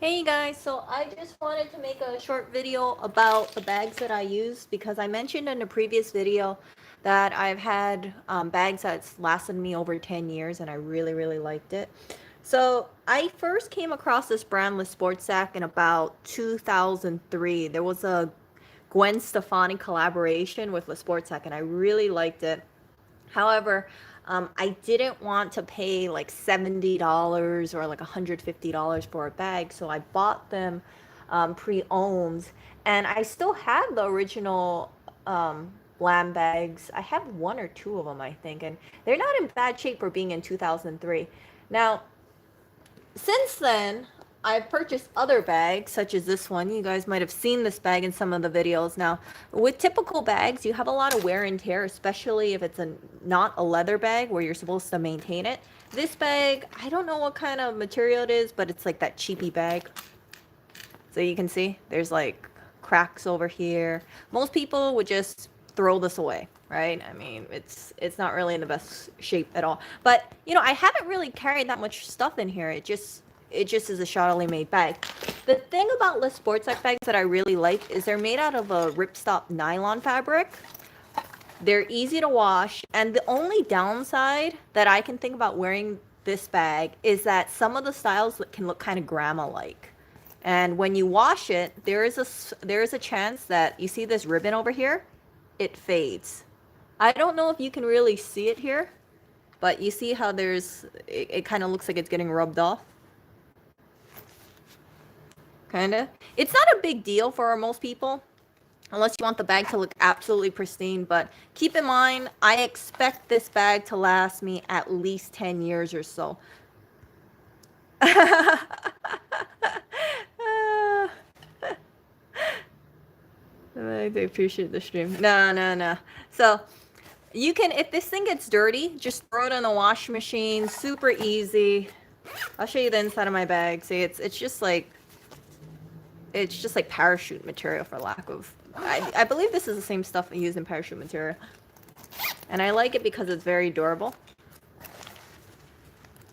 Hey guys, so I just wanted to make a short video about the bags that I use because I mentioned in a previous video that I've had bags that's lasted me over 10 years and I really liked it. So I first came across this brand LeSportsac in about 2003. There was a Gwen Stefani collaboration with LeSportsac and I really liked it. However, I didn't want to pay like $70 or like $150 for a bag, so I bought them pre-owned, and I still have the original Lamb bags. I have one or two of them, I think, and they're not in bad shape for being in 2003. Now, since then, I've purchased other bags, such as this one. You guys might have seen this bag in some of the videos. Now, with typical bags, you have a lot of wear and tear, especially if it's not a leather bag where you're supposed to maintain it. This bag, I don't know what kind of material it is, but it's like that cheapy bag. So you can see there's like cracks over here. Most people would just throw this away, right? I mean, it's not really in the best shape at all. But you know, I haven't really carried that much stuff in here. It just is a shoddily made bag. The thing about LeSportsac bags that I really like is they're made out of a ripstop nylon fabric. They're easy to wash, and the only downside that I can think about wearing this bag is that some of the styles can look kind of grandma-like. And when you wash it, there is a chance that you see this ribbon over here, it fades. I don't know if you can really see it here, but you see how it kind of looks like it's getting rubbed off. Kind of. It's not a big deal for most people, unless you want the bag to look absolutely pristine. But keep in mind, I expect this bag to last me at least 10 years or so. I do appreciate the stream. No. So you can, if this thing gets dirty, just throw it in the washing machine. Super easy. I'll show you the inside of my bag. See, it's just like parachute material, for lack of. I believe this is the same stuff I use in parachute material, and I like it because it's very durable. So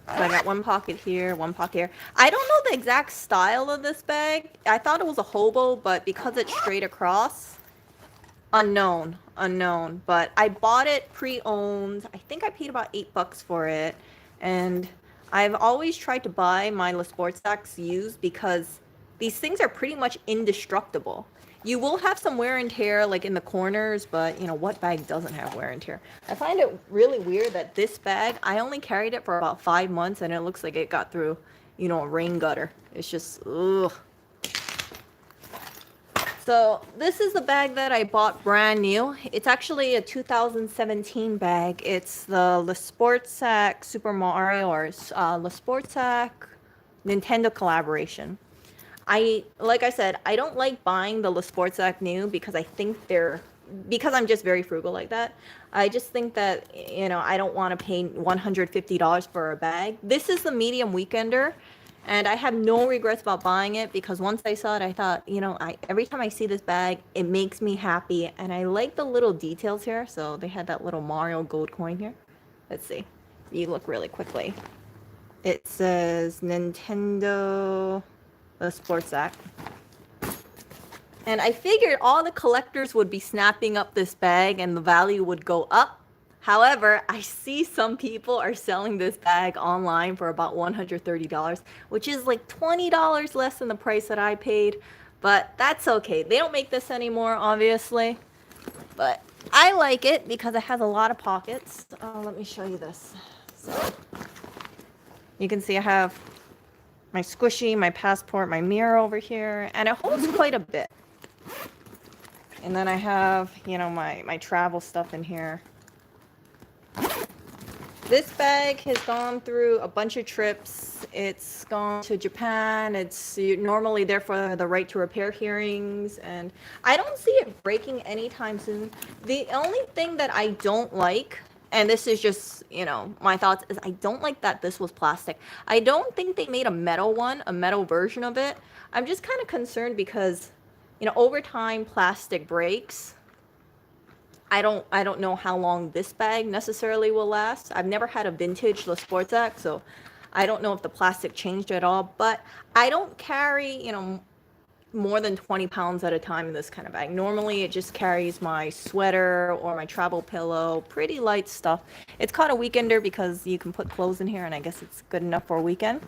I got one pocket here, one pocket here. I don't know the exact style of this bag. I thought it was a hobo, but because it's straight across, unknown. But I bought it pre-owned. I think I paid about $8 for it, and I've always tried to buy my LeSportsacs used because these things are pretty much indestructible. You will have some wear and tear like in the corners, but you know, what bag doesn't have wear and tear? I find it really weird that this bag, I only carried it for about 5 months and it looks like it got through, you know, a rain gutter. It's just, ugh. So this is the bag that I bought brand new. It's actually a 2017 bag. It's the LeSportsac Super Mario or LeSportsac Nintendo collaboration. Like I said, I don't like buying the LeSportsac new because I think because I'm just very frugal like that. I just think that, you know, I don't want to pay $150 for a bag. This is the medium weekender, and I have no regrets about buying it because once I saw it, I thought, you know, every time I see this bag, it makes me happy, and I like the little details here. So they had that little Mario gold coin here. Let's see. You look really quickly. It says Nintendo LeSportsac. And I figured all the collectors would be snapping up this bag and the value would go up. However, I see some people are selling this bag online for about $130, which is like $20 less than the price that I paid. But that's okay. They don't make this anymore, obviously. But I like it because it has a lot of pockets. Let me show you this. So you can see I have my squishy, my passport, my mirror over here, and it holds quite a bit. And then I have, you know, my travel stuff in here. This bag has gone through a bunch of trips. It's gone to Japan. It's normally there for the right to repair hearings, and I don't see it breaking anytime soon. The only thing that I don't like, and this is just, you know, my thoughts, is I don't like that this was plastic. I don't think they made a metal one, a metal version of it. I'm just kind of concerned because, you know, over time plastic breaks. I don't know how long this bag necessarily will last. I've never had a vintage LeSportsac, so I don't know if the plastic changed at all, but I don't carry, more than 20 pounds at a time in this kind of bag. Normally it just carries my sweater or my travel pillow, pretty light stuff. It's called a weekender because you can put clothes in here, and I guess it's good enough for a weekend.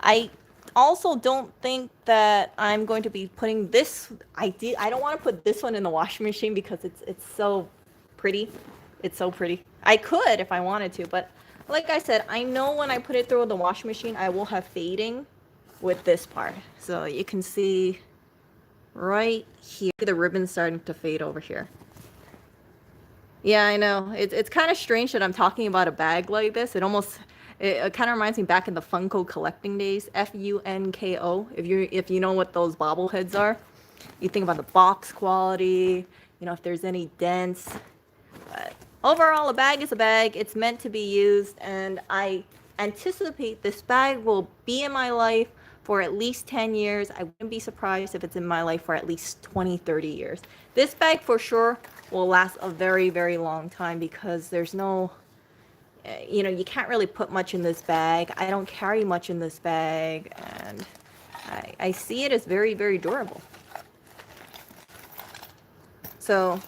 I also don't think that I'm going to be putting this, I don't want to put this one in the washing machine because it's so pretty. It's so pretty. I could if I wanted to, but like I said, I know when I put it through the washing machine, I will have fading with this part. So you can see right here, the ribbon's starting to fade over here. Yeah, I know. It's kind of strange that I'm talking about a bag like this. It kind of reminds me back in the Funko collecting days. Funko. If you know what those bobbleheads are, you think about the box quality. If there's any dents. But overall, a bag is a bag. It's meant to be used, and I anticipate this bag will be in my life for at least 10 years. I wouldn't be surprised if it's in my life for at least 20, 30 years. This bag for sure will last a very, very long time because there's no, you can't really put much in this bag. I don't carry much in this bag, and I see it as very, very durable. So,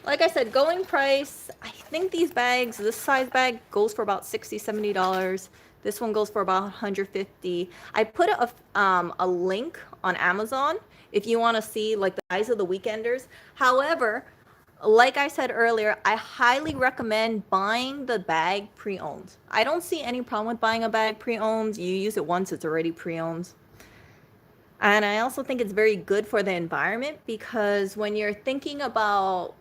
like I said, going price, I think these bags, this size bag goes for about $60, $70. This one goes for about 150. I put a link on Amazon if you want to see like the size of the weekenders. However, like I said earlier, I highly recommend buying the bag pre-owned. I don't see any problem with buying a bag pre-owned. You use it once, it's already pre-owned. And I also think it's very good for the environment because when you're thinking about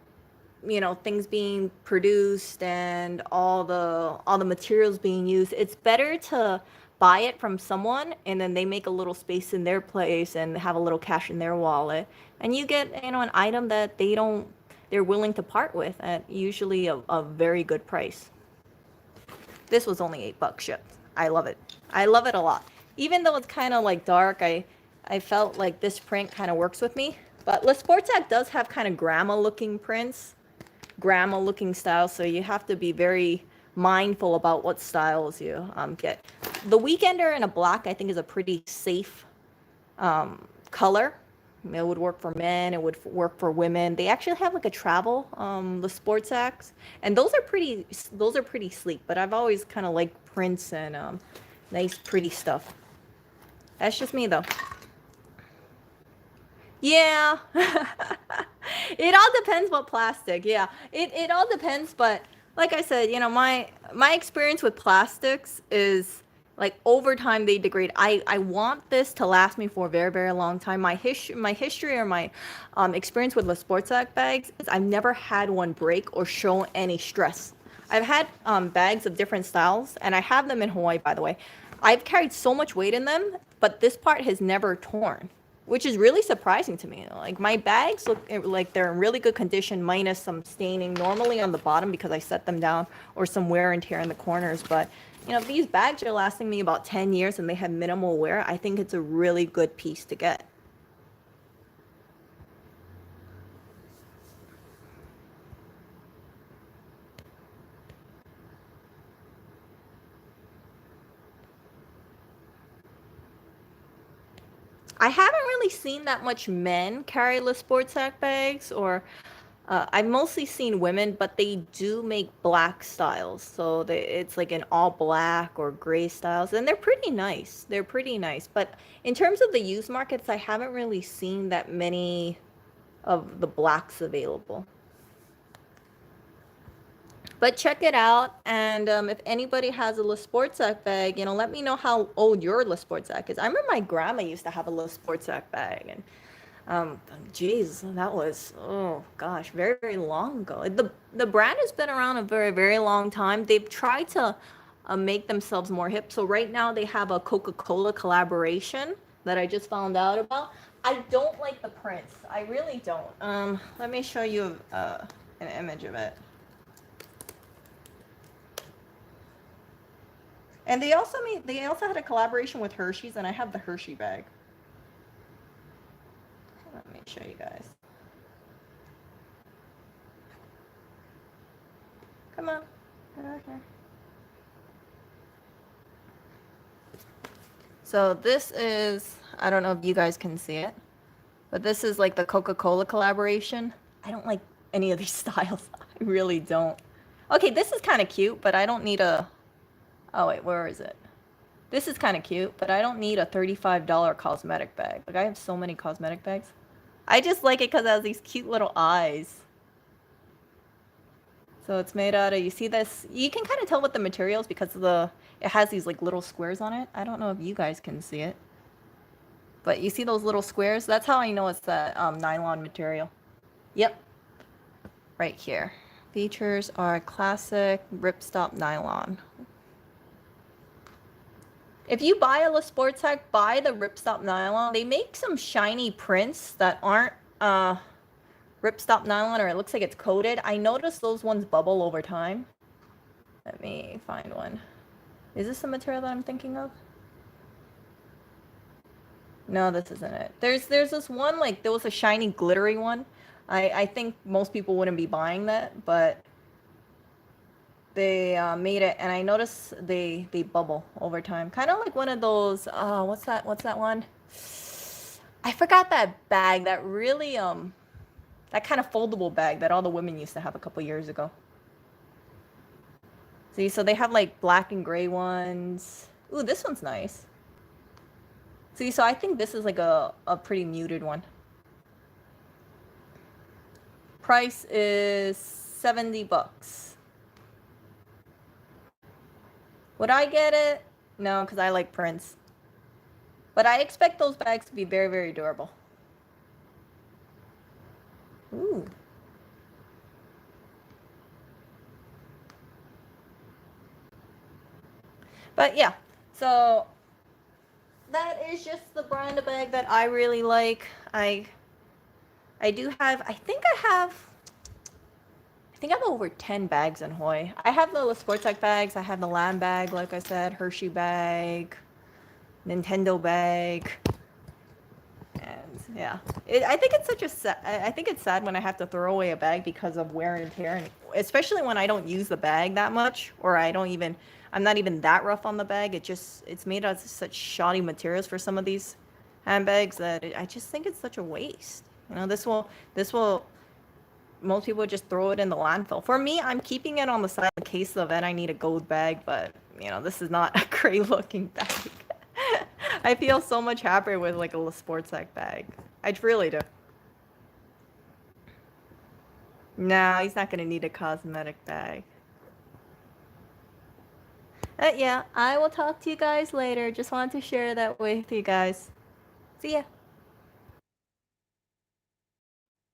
things being produced and all the materials being used, it's better to buy it from someone and then they make a little space in their place and have a little cash in their wallet, and you get an item that they're willing to part with at usually a very good price. This was only $8 shipped. I love it. I love it a lot. Even though it's kind of like dark, I felt like this print kind of works with me. But LeSportsac does have kind of grandma looking prints, grandma looking styles, so you have to be very mindful about what styles you get. The Weekender in a black, I think, is a pretty safe color. It would work for men, it would work for women. They actually have like a travel, the LeSportsacs, and those are pretty sleek. But I've always kind of liked prints and nice, pretty stuff. That's just me, though. Yeah. It all depends what plastic. Yeah. It all depends, but like I said, my experience with plastics is like over time they degrade. I want this to last me for a very, very long time. My history or my experience with LeSportsac bags is I've never had one break or show any stress. I've had bags of different styles, and I have them in Hawaii, by the way. I've carried so much weight in them, but this part has never torn, which is really surprising to me. Like my bags look like they're in really good condition, minus some staining normally on the bottom because I set them down, or some wear and tear in the corners. But if these bags are lasting me about 10 years and they have minimal wear, I think it's a really good piece to get. I haven't really seen that much men carry LeSportsac bags, or I've mostly seen women, but they do make black styles. So it's like an all black or gray styles, and they're pretty nice. They're pretty nice. But in terms of the used markets, I haven't really seen that many of the blacks available. But check it out, and if anybody has a LeSportsac bag, let me know how old your LeSportsac is. I remember my grandma used to have a LeSportsac bag, and geez, that was, oh gosh, very, very long ago. The brand has been around a very, very long time. They've tried to make themselves more hip. So right now they have a Coca-Cola collaboration that I just found out about. I don't like the prints. I really don't. Let me show you an image of it. And they also had a collaboration with Hershey's, and I have the Hershey bag. Let me show you guys. Come on. Get out here. So this is, I don't know if you guys can see it, but this is like the Coca-Cola collaboration. I don't like any of these styles. I really don't. Okay, this is kind of cute, but I don't need a, oh wait, where is it? This is kind of cute, but I don't need a $35 cosmetic bag. Like, I have so many cosmetic bags. I just like it because it has these cute little eyes. So it's made out of, you see this? You can kind of tell what the materials because of the, it has these like little squares on it. I don't know if you guys can see it. But you see those little squares? That's how I know it's that nylon material. Yep. Right here. Features are classic ripstop nylon. If you buy a LeSportsac, buy the ripstop nylon. They make some shiny prints that aren't ripstop nylon, or it looks like it's coated. I noticed those ones bubble over time. Let me find one. Is this the material that I'm thinking of? No, this isn't it. There's this one, like, there was a shiny glittery one. I think most people wouldn't be buying that, but they made it, and I noticed they bubble over time. Kind of like one of those, what's that one? I forgot that bag, that really, that kind of foldable bag that all the women used to have a couple years ago. See, so they have like black and gray ones. Ooh, this one's nice. See, so I think this is like a pretty muted one. Price is $70. Would I get it? No, because I like prints. But I expect those bags to be very, very durable. Ooh. But yeah, so that is just the brand of bag that I really like. I do have, I think I have over 10 bags in Hawaii. I have the LeSportsac bags. I have the Lamb bag, like I said, Hershey bag, Nintendo bag. And yeah, I think it's such a I think it's sad when I have to throw away a bag because of wear and tear, and especially when I don't use the bag that much, or I'm not even that rough on the bag. It's made out of such shoddy materials for some of these handbags that I just think it's such a waste. You know, this will most people just throw it in the landfill. For me, I'm keeping it on the side in case of the event I need a gold bag, but you know, this is not a great looking bag. I feel so much happier with like a LeSportsac bag. I really do. No, he's not gonna need a cosmetic bag. Yeah, I will talk to you guys later. Just wanted to share that with you guys. See ya.